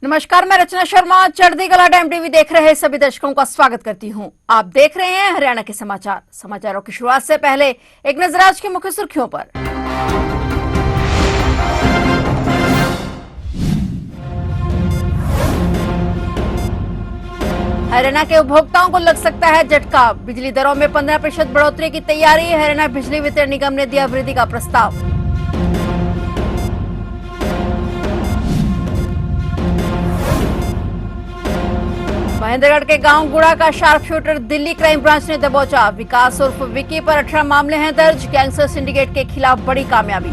नमस्कार, मैं रचना शर्मा चढ़ती कला टाइम टीवी देख रहे सभी दर्शकों का स्वागत करती हूं। आप देख रहे हैं हरियाणा के समाचार। समाचारों की शुरुआत से पहले एक नजर आज की मुख्य सुर्खियों पर। हरियाणा के उपभोक्ताओं को लग सकता है झटका, बिजली दरों में 15% बढ़ोतरी की तैयारी। हरियाणा बिजली वितरण निगम ने दिया वृद्धि का प्रस्ताव। महेंद्रगढ़ के गांव गुड़ा का sharp shooter Delhi crime branch ने दबोचा। विकास उर्फ विकी पर 18 मामले हैं दर्ज। गैंगस्टर सिंडिकेट के खिलाफ बड़ी कामयाबी।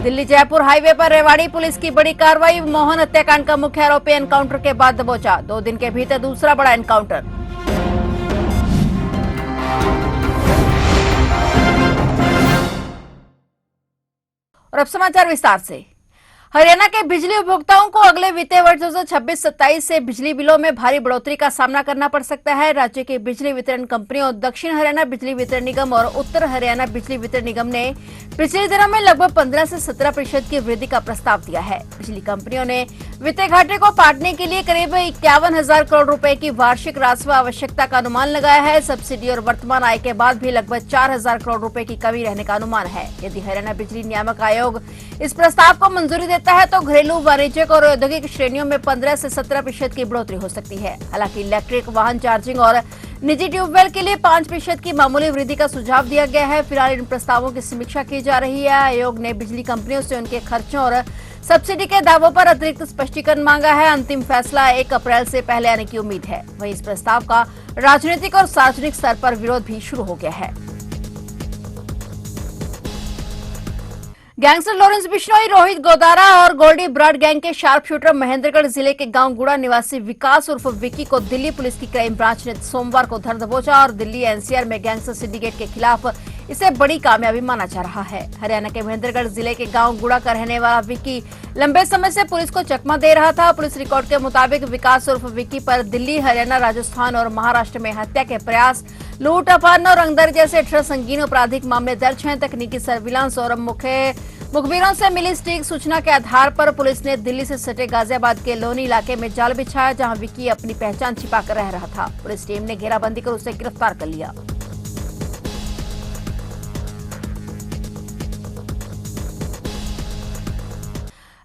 दिल्ली जयपुर हाईवे पर रेवाड़ी पुलिस की बड़ी कार्रवाई। मोहन हत्याकांड का मुख्य आरोपी एनकाउंटर के बाद दबोचा। 2 दिन के भीतर दूसरा बड़ा एनकाउंटर। और अब समाचार विस्तार से। हरियाणा के बिजली उपभोक्ताओं को अगले वित्तीय वर्ष 2026-27 से बिजली बिलों में भारी बढ़ोतरी का सामना करना पड़ सकता है। राज्य के बिजली वितरण कंपनियों दक्षिण हरियाणा बिजली वितरण निगम और उत्तर हरियाणा बिजली वितरण निगम ने बिजली दरों में लगभग 15 से 17% की वृद्धि का प्रस्ताव दिया है। बिजली कंपनियों ने वित्तीय घाटे को पाटने के लिए करीब 51,000 करोड़ रुपए की वार्षिक राजस्व आवश्यकता का अनुमान लगाया है। सब्सिडी और वर्तमान आय के बाद भी लगभग 4,000 करोड़ रुपए की कमी रहने का अनुमान है। यदि हरियाणा बिजली नियामक आयोग इस प्रस्ताव को मंजूरी देता है तो घरेलू, वाणिज्यिक और औद्योगिक श्रेणियों में 15 से 17% की बढ़ोतरी हो सकती है। हालांकि इलेक्ट्रिक वाहन चार्जिंग और निजी ट्यूबवेल के लिए 5% की मामूली वृद्धि का सुझाव दिया गया है। फिलहाल इन प्रस्तावों की समीक्षा की जा रही है। आयोग ने बिजली कंपनियों से उनके खर्चों और सब्सिडी के दावों पर अतिरिक्त स्पष्टीकरण मांगा है। अंतिम फैसला 1 अप्रैल से पहले आने की उम्मीद है। वहीं इस प्रस्ताव का राजनीतिक और सार्वजनिक स्तर पर विरोध भी शुरू हो गया है। गैंगस्टर लॉरेंस बिश्नोई, रोहित गोदारा और गोल्डी ब्राड गैंग के शार्प शूटर महेंद्रगढ़ जिले के गांव गुड़ा निवासी विकास उर्फ विकी को दिल्ली पुलिस की क्राइम ब्रांच ने सोमवार को धर दबोचा और दिल्ली एनसीआर में गैंगस्टर सिंडिकेट के खिलाफ इसे बड़ी कामयाबी माना जा रहा है। हरियाणा के महेंद्रगढ़ जिले के गांव गुड़ा का रहने वाला विकी लंबे समय से पुलिस को चकमा दे रहा था। पुलिस रिकॉर्ड के मुताबिक विकास उर्फ विकी पर दिल्ली, हरियाणा, राजस्थान और महाराष्ट्र में हत्या के प्रयास, लूट, अपहरण और रंगदारी जैसे 18 संगीन आपराधिक मामले दर्ज हैं। तकनीकी सर्विलांस और मुखबिरों से मिली सटीक सूचना के आधार पर पुलिस ने दिल्ली से सटे गाजियाबाद के लोनी इलाके में जाल बिछाया, जहां विकी अपनी पहचान छिपाकर रह रहा था। पुलिस टीम ने घेराबंदी कर उसे गिरफ्तार कर लिया।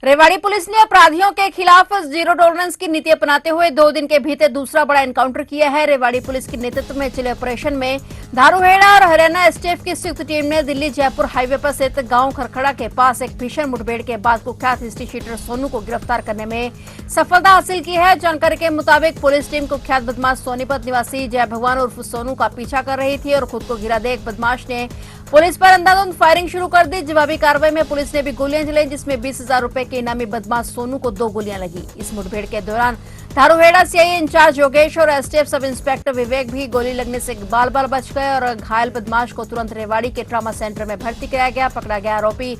रेवाड़ी पुलिस ने अपराधियों के खिलाफ जीरो टॉलरेंस की नीति अपनाते हुए 2 दिन के भीतर दूसरा बड़ा एनकाउंटर किया है। रेवाड़ी पुलिस के नेतृत्व में चले ऑपरेशन में धारूहेड़ा और हरियाणा एसटीएफ की संयुक्त टीम ने दिल्ली जयपुर हाईवे पर स्थित गांव खरखड़ा के पास एक भीषण मुठभेड़ के बाद कुख्यात हिस्ट्री शीटर सोनू को गिरफ्तार करने में सफलता हासिल की है। जानकारी के मुताबिक पुलिस टीम कुख्यात बदमाश सोनीपत निवासी जय भगवान उर्फ सोनू का पीछा कर रही थी और खुद को घिरा देख बदमाश ने पुलिस पर अंधाधुंध फायरिंग शुरू कर दी। जवाबी कार्रवाई में पुलिस ने भी गोलियां चलाई, जिसमें 20,000 रुपए के इनामी बदमाश सोनू को 2 गोलियां लगी। इस मुठभेड़ के दौरान धारूहेड़ा सीआई इंचार्ज योगेश और एसटीएफ सब इंस्पेक्टर विवेक भी गोली लगने से बाल बाल बच गए और घायल बदमाश को तुरंत रेवाड़ी के ट्रॉमा सेंटर में भर्ती कराया गया। पकड़ा गया आरोपी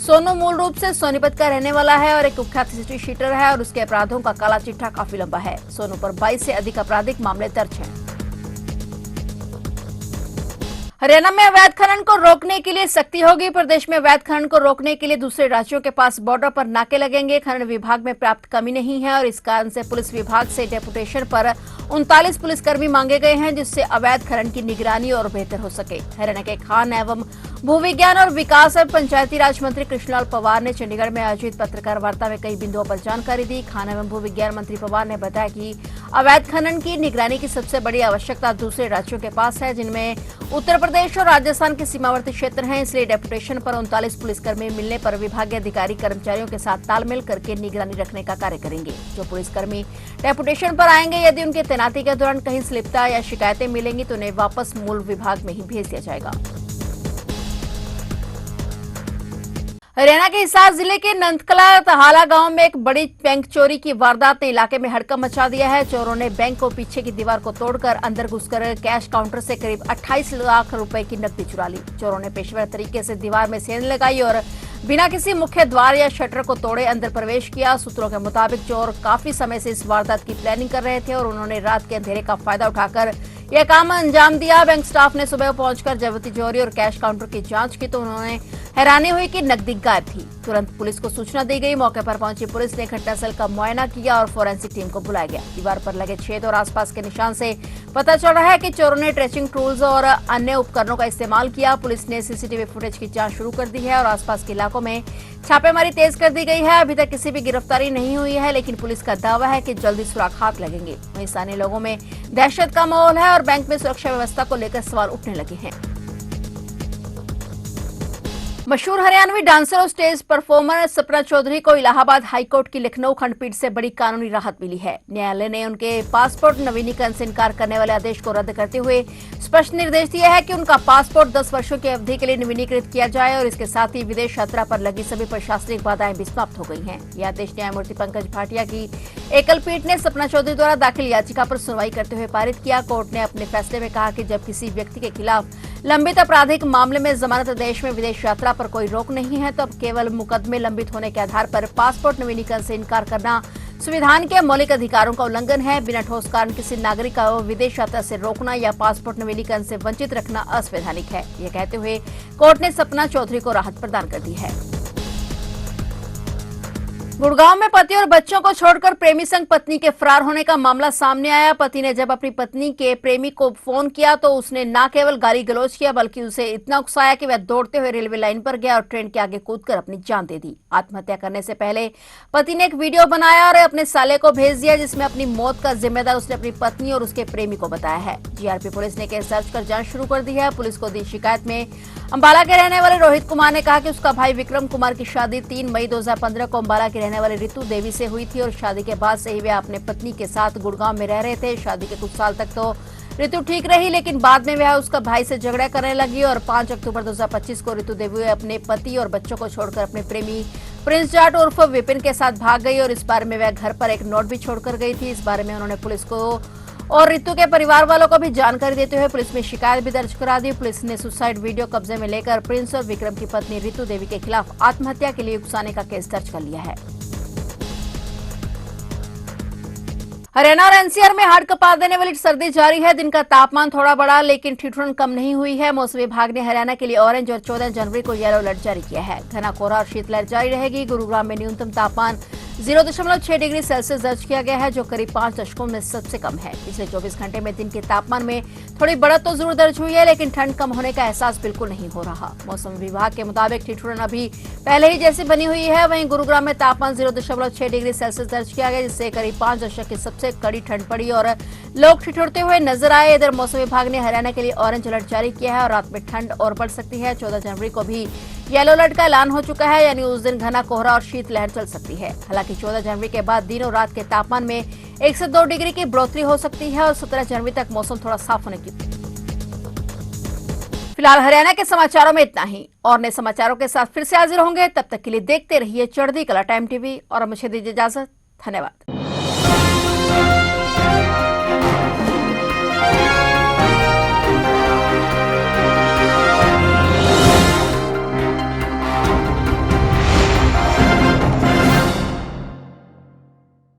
सोनू मूल रूप से सोनीपत का रहने वाला है और एक कुख्यात हिस्ट्री शीटर है और उसके अपराधों का काला चिट्ठा काफी लंबा है। सोनू पर 22 से अधिक आपराधिक मामले दर्ज हैं। हरियाणा में अवैध खनन को रोकने के लिए सख्ती होगी। प्रदेश में अवैध खनन को रोकने के लिए दूसरे राज्यों के पास बॉर्डर पर नाके लगेंगे। खनन विभाग में पर्याप्त कमी नहीं है और इस कारण से पुलिस विभाग से डेपुटेशन पर 39 पुलिसकर्मी मांगे गए हैं, जिससे अवैध खनन की निगरानी और बेहतर हो सके। हरियाणा के खान एवं भूविज्ञान और विकास एवं पंचायती राज मंत्री कृष्णलाल पवार ने चंडीगढ़ में आयोजित पत्रकार वार्ता में कई बिंदुओं पर जानकारी दी। खान एवं भूविज्ञान मंत्री पवार ने बताया कि अवैध खनन की निगरानी की सबसे बड़ी आवश्यकता दूसरे राज्यों के पास है, जिनमें उत्तर प्रदेश और राजस्थान के सीमावर्ती क्षेत्र हैं। इसलिए डेपुटेशन पर 39 पुलिसकर्मी मिलने पर विभागीय अधिकारी कर्मचारियों के साथ तालमेल करके निगरानी रखने का कार्य करेंगे। जो पुलिसकर्मी डेपुटेशन पर आएंगे, यदि उनके तैनाती के दौरान कहीं स्लिपता या शिकायतें मिलेंगी तो उन्हें वापस मूल विभाग में ही भेज दिया जाएगा। हरियाणा के हिसार जिले के नंदकला तहाला गांव में एक बड़ी बैंक चोरी की वारदात ने इलाके में हड़कंप मचा दिया है। चोरों ने बैंक को पीछे की दीवार को तोड़कर अंदर घुसकर कैश काउंटर से करीब 28 लाख रुपए की नकदी चुरा ली। चोरों ने पेशेवर तरीके से दीवार में सेंध लगाई और बिना किसी मुख्य द्वार या शटर को तोड़े अंदर प्रवेश किया। सूत्रों के मुताबिक चोर काफी समय से इस वारदात की प्लानिंग कर रहे थे और उन्होंने रात के अंधेरे का फायदा उठाकर यह काम अंजाम दिया। बैंक स्टाफ ने सुबह पहुंचकर जब तिजोरी और कैश काउंटर की जांच की तो उन्होंने हैरानी हुई कि नकदी गायब थी। तुरंत पुलिस को सूचना दी गई। मौके पर पहुंची पुलिस ने घटनास्थल का मुआयना किया और फोरेंसिक टीम को बुलाया गया। दीवार पर लगे छेद और आसपास के निशान से पता चल रहा है कि चोरों ने ट्रेसिंग टूल्स और अन्य उपकरणों का इस्तेमाल किया। पुलिस ने सीसीटीवी फुटेज की जांच शुरू कर दी है और आसपास के इलाकों में छापेमारी तेज कर दी गई है। अभी तक किसी भी गिरफ्तारी नहीं हुई है, लेकिन पुलिस का दावा है कि जल्दी सुराग हाथ लगेंगे। वहीं स्थानीय लोगों में दहशत का माहौल है और बैंक में सुरक्षा व्यवस्था को लेकर सवाल उठने लगे हैं। मशहूर हरियाणवी डांसर और स्टेज परफॉर्मर सपना चौधरी को इलाहाबाद हाईकोर्ट की लखनऊ खंडपीठ से बड़ी कानूनी राहत मिली है। न्यायालय ने उनके पासपोर्ट नवीनीकरण से इनकार करने वाले आदेश को रद्द करते हुए स्पष्ट निर्देश दिया है कि उनका पासपोर्ट 10 वर्षों की अवधि के लिए नवीनीकृत किया जाए और इसके साथ ही विदेश यात्रा पर लगी सभी प्रशासनिक बाधाएं भी समाप्त हो गई हैं। यह आदेश न्यायमूर्ति पंकज भाटिया की एकल पीठ ने सपना चौधरी द्वारा दाखिल याचिका पर सुनवाई करते हुए पारित किया। कोर्ट ने अपने फैसले में कहा कि जब किसी व्यक्ति के खिलाफ लंबित आपराधिक मामले में जमानत देश में विदेश यात्रा पर कोई रोक नहीं है, तो अब केवल मुकदमे लंबित होने के आधार पर पासपोर्ट नवीनीकरण से इनकार करना संविधान के मौलिक अधिकारों का उल्लंघन है। बिना ठोस कारण किसी नागरिक को विदेश यात्रा से रोकना या पासपोर्ट नवीनीकरण से वंचित रखना असंवैधानिक है। यह कहते हुए कोर्ट ने सपना चौधरी को राहत प्रदान कर दी है। गुड़गांव में पति और बच्चों को छोड़कर प्रेमी संग पत्नी के फरार होने का मामला सामने आया। पति ने जब अपनी पत्नी के प्रेमी को फोन किया तो उसने न केवल गाली गलौज किया बल्कि उसे इतना उकसाया कि वह दौड़ते हुए रेलवे लाइन पर गया और ट्रेन के आगे कूदकर अपनी जान दे दी। आत्महत्या करने से पहले पति ने एक वीडियो बनाया और अपने साले को भेज दिया, जिसमें अपनी मौत का जिम्मेदार उसने अपनी पत्नी और उसके प्रेमी को बताया है। जीआरपी पुलिस ने केस दर्ज कर जांच शुरू कर दी है। पुलिस को दी शिकायत में अंबाला के रहने वाले रोहित कुमार ने कहा कि उसका भाई विक्रम कुमार की शादी 3 मई 2015 को अंबाला की रहने वाली रितु देवी से हुई थी और शादी के बाद से ही वे अपने पत्नी के साथ गुड़गांव में रह रहे थे। शादी के कुछ साल तक तो रितु ठीक रही, लेकिन बाद में वह उसका भाई से झगड़ा करने लगी और 5 अक्टूबर 2025 को रितु देवी अपने पति और बच्चों को छोड़कर अपने प्रेमी प्रिंस जाट उर्फ विपिन के साथ भाग गई और इस बारे में वह घर पर एक नोट भी छोड़कर गई थी। इस बारे में उन्होंने पुलिस को और रितु के परिवार वालों को भी जानकारी देते हुए पुलिस में शिकायत भी दर्ज करा दी। पुलिस ने सुसाइड वीडियो कब्जे में लेकर प्रिंस और विक्रम की पत्नी रितु देवी के खिलाफ आत्महत्या के लिए उकसाने का केस दर्ज कर लिया है। हरियाणा और एनसीआर में हाड़ कपा देने वाली सर्दी जारी है। दिन का तापमान थोड़ा बढ़ा, लेकिन ठिठुरन कम नहीं हुई है। मौसम विभाग ने हरियाणा के लिए ऑरेंज और 14 जनवरी को येलो अलर्ट जारी किया है। घना कोहरा और शीतलहर जारी रहेगी। गुरुग्राम में न्यूनतम तापमान 0.6 डिग्री सेल्सियस दर्ज किया गया है, जो करीब 5 दशकों में सबसे कम है। पिछले 24 घंटे में दिन के तापमान में थोड़ी बढ़त तो जरूर दर्ज हुई है, लेकिन ठंड कम होने का एहसास बिल्कुल नहीं हो रहा। मौसम विभाग के मुताबिक ठिठुरन अभी पहले ही जैसी बनी हुई है। वहीं गुरुग्राम में तापमान 0.6 डिग्री सेल्सियस दर्ज किया गया, जिससे करीब 5 दशक की सबसे कड़ी ठंड पड़ी और लोग ठिठुरते हुए नजर आए। इधर मौसम विभाग ने हरियाणा के लिए ऑरेंज अलर्ट जारी किया है और रात में ठंड और बढ़ सकती है। 14 जनवरी को भी येलो अलर्ट का ऐलान हो चुका है, यानी उस दिन घना कोहरा और शीतलहर चल सकती है। हालांकि 14 जनवरी के बाद दिन और रात के तापमान में 1 से 2 डिग्री की बढ़ोतरी हो सकती है और 17 जनवरी तक मौसम थोड़ा साफ होने की। फिलहाल हरियाणा के समाचारों में इतना ही। और नए समाचारों के साथ फिर से हाजिर होंगे। तब तक के लिए देखते रहिए चढ़ती कला टाइम टीवी और मुझे दीजिए इजाजत। धन्यवाद।